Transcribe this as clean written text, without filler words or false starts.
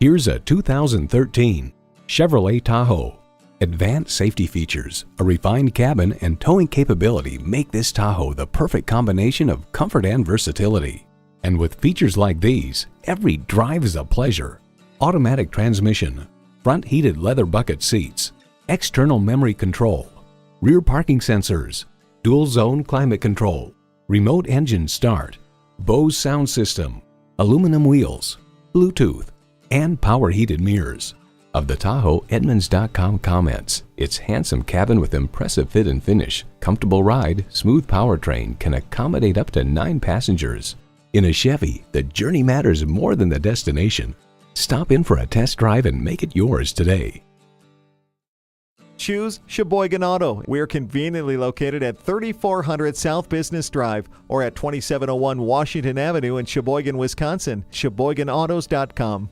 Here's a 2013 Chevrolet Tahoe. Advanced safety features, a refined cabin, and towing capability make this Tahoe the perfect combination of comfort and versatility. And with features like these, every drive is a pleasure. Automatic transmission, front heated leather bucket seats, external memory control, rear parking sensors, dual zone climate control, remote engine start, Bose sound system, aluminum wheels, Bluetooth, and power heated mirrors. Of the Tahoe, Edmunds.com comments, its handsome cabin with impressive fit and finish, comfortable ride, smooth powertrain can accommodate up to 9 passengers. In a Chevy, the journey matters more than the destination. Stop in for a test drive and make it yours today. Choose Sheboygan Auto. We're conveniently located at 3400 South Business Drive or at 2701 Washington Avenue in Sheboygan, Wisconsin. SheboyganAutos.com.